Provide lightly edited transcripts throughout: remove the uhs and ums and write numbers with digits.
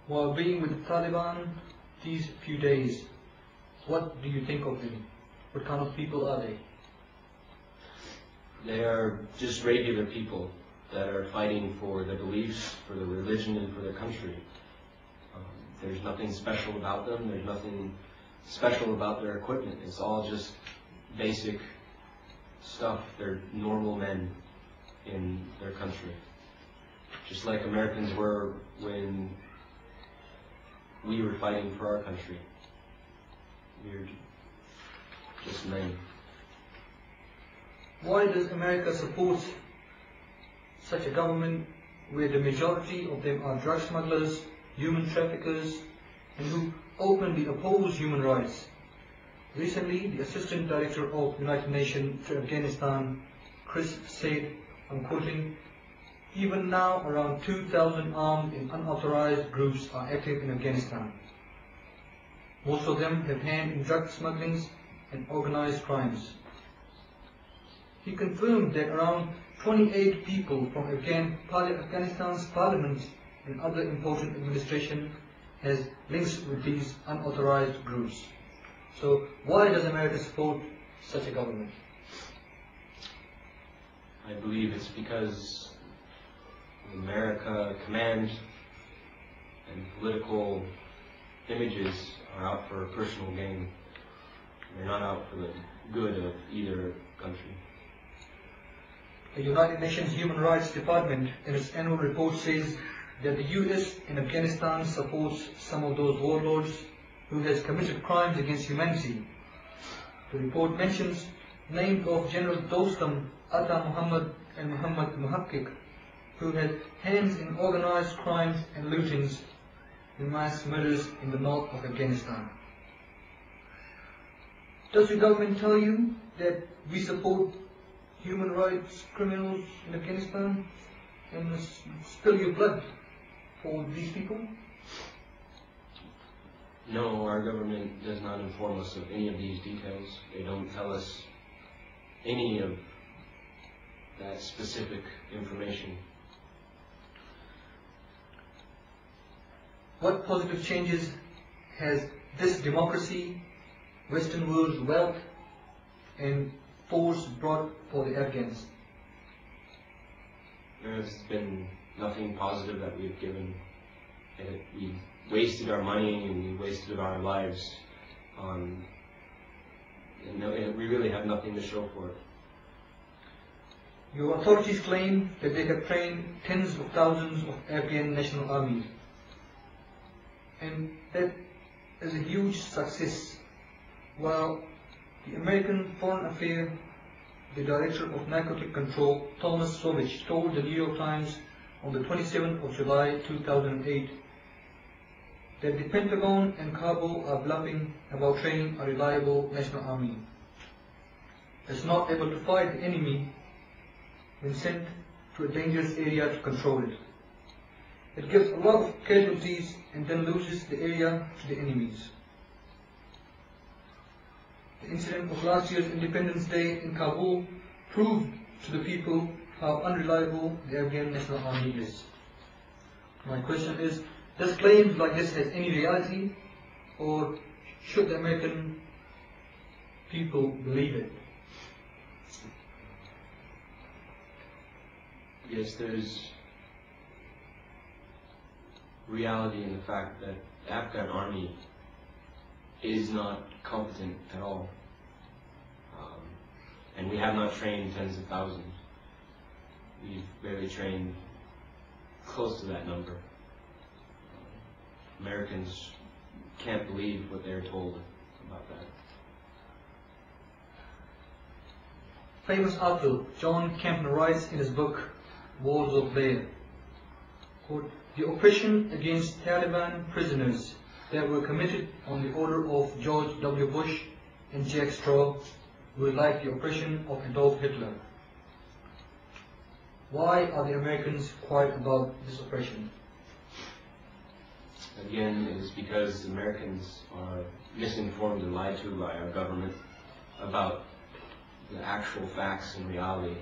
While being with the Taliban these few days, what do you think of them? What kind of people are they? They are just regular people that are fighting for their beliefs, for their religion, and for their country. There's nothing special about them. There's nothing special about their equipment. It's all just basic stuff. They're normal men in their country. Just like Americans were when we were fighting for our country. We're just men. Why does America support such a government where the majority of them are drug smugglers, human traffickers, and who openly oppose human rights? Recently, the Assistant Director of the United Nations to Afghanistan, Chris, said, I'm quoting, "Even now, around 2,000 armed and unauthorized groups are active in Afghanistan. Most of them have hand in drug smugglings and organized crimes." He confirmed that around 28 people from Afghanistan's parliament and other important administration has links with these unauthorized groups. So why does America support such a government? I believe it's because America command and political images are out for personal gain. They're not out for the good of either country. The United Nations Human Rights Department in its annual report says that the US in Afghanistan supports some of those warlords who has committed crimes against humanity. The report mentions names of General Dostum, Atta Muhammad and Muhammad Muhakkik, who had hands in organized crimes and lootings and mass murders in the north of Afghanistan. Does your government tell you that we support human rights criminals in Afghanistan and spill your blood for these people? No, our government does not inform us of any of these details. They don't tell us any of that specific information. What positive changes has this democracy, Western world's wealth and force brought for the Afghans? There's been nothing positive that we've given. We've wasted our money and we wasted our lives on, and we really have nothing to show for it. Your authorities claim that they have trained tens of thousands of Afghan National Army, and that is a huge success. While the American Foreign Affairs, the Director of Narcotic Control, Thomas Savage, told the New York Times on the 27th of July 2008 that the Pentagon and Kabul are bluffing about training a reliable national army. It's not able to fight the enemy when sent to a dangerous area to control it. It gives a lot of casualties and then loses the area to the enemies. The incident of last year's Independence Day in Kabul proved to the people how unreliable the Afghan National Army is. My question is, does claims like this have any reality, or should the American people believe it? Yes, there's reality in the fact that the Afghan army is not competent at all. And we have not trained tens of thousands. We've barely trained close to that number. Americans can't believe what they're told about that. Famous author John Campbell writes in his book, Walls of Blair, quote, "The oppression against Taliban prisoners that were committed on the order of George W. Bush and Jack Straw were like the oppression of Adolf Hitler." Why are the Americans quiet about this oppression? Again, it is because Americans are misinformed and lied to by our government about the actual facts and reality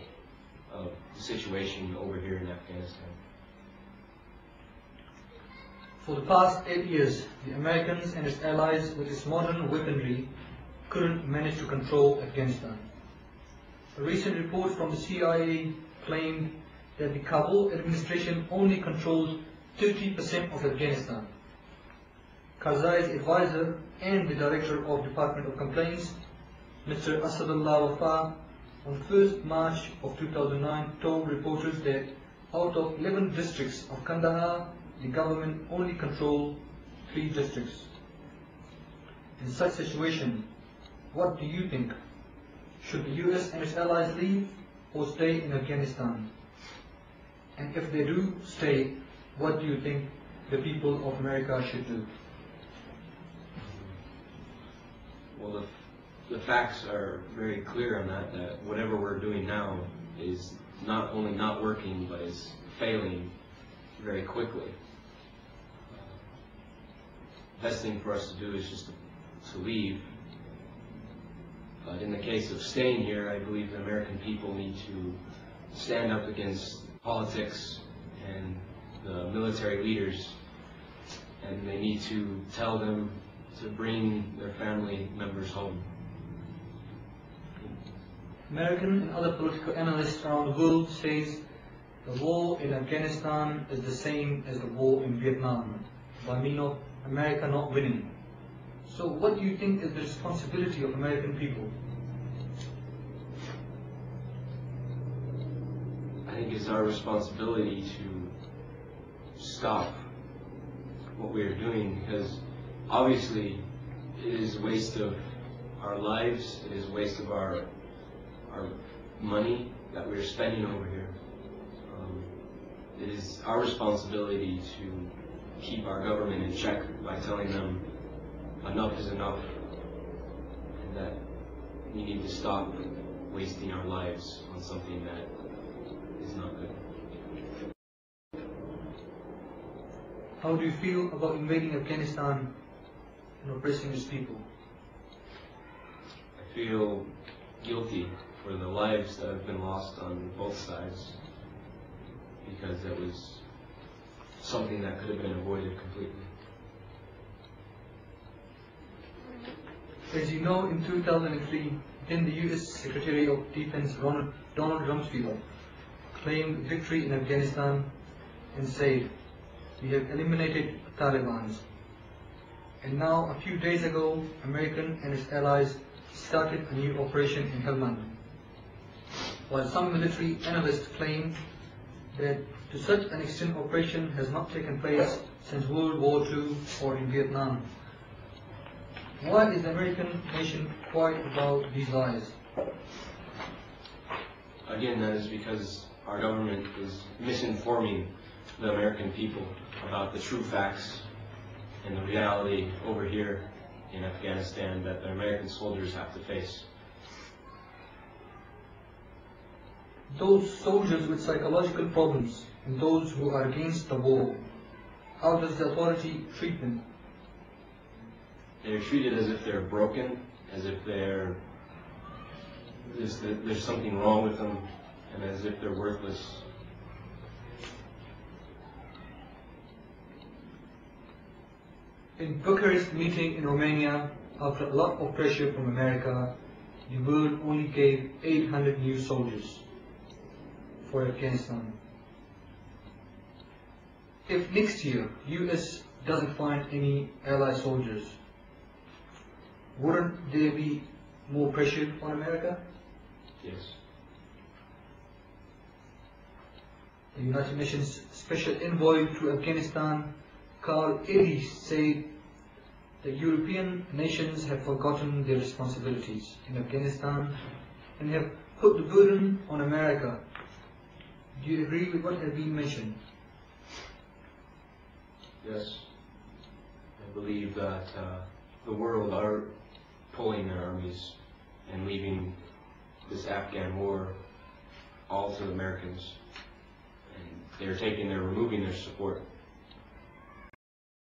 of the situation over here in Afghanistan. For the past 8 years, the Americans and its allies with its modern weaponry couldn't manage to control Afghanistan. A recent report from the CIA claimed that the Kabul administration only controls 30% of Afghanistan. Karzai's advisor and the director of Department of Complaints, Mr. Asadullah Wafa, on 1st March of 2009 told reporters that out of 11 districts of Kandahar, the government only controls 3 districts. In such situation, what do you think? Should the US and its allies leave or stay in Afghanistan? And if they do stay, what do you think the people of America should do? Well, the facts are very clear on that whatever we're doing now is not only not working, but is failing very quickly. Best thing for us to do is just to leave. But in the case of staying here, I believe the American people need to stand up against politics and the military leaders, and they need to tell them to bring their family members home. American and other political analysts around the world says the war in Afghanistan is the same as the war in Vietnam, by means of America not winning. So what do you think is the responsibility of American people? I think it's our responsibility to stop what we are doing, because obviously it is a waste of our lives, it is a waste of our money that we're spending over here. It is our responsibility to keep our government in check by telling them enough is enough, and that we need to stop wasting our lives on something that is not good. How do you feel about invading Afghanistan and oppressing its people? I feel guilty for the lives that have been lost on both sides, because it was something that could have been avoided completely. As you know, in 2003, then the US Secretary of Defense Donald Rumsfeld claimed victory in Afghanistan and said, "We have eliminated the Taliban." And now, a few days ago, American and its allies started a new operation in Helmand. While some military analysts claim that to such an extent operation has not taken place since World War II or in Vietnam. Why is the American nation quiet about these lies? Again, that is because our government is misinforming the American people about the true facts and the reality over here in Afghanistan that the American soldiers have to face. Those soldiers with psychological problems and those who are against the war, how does the authority treat them? They're treated as if they're broken, as if there's something wrong with them, and as if they're worthless. In Bucharest meeting in Romania, after a lot of pressure from America, the world only gave 800 new soldiers for Afghanistan. If next year US doesn't find any allied soldiers, wouldn't there be more pressure on America? Yes. The United Nations Special Envoy to Afghanistan, Carl Eddy, said that European nations have forgotten their responsibilities in Afghanistan and have put the burden on America. Do you agree with what has been mentioned? Yes. I believe that the world are pulling their armies and leaving this Afghan war all to the Americans. And they're removing their support.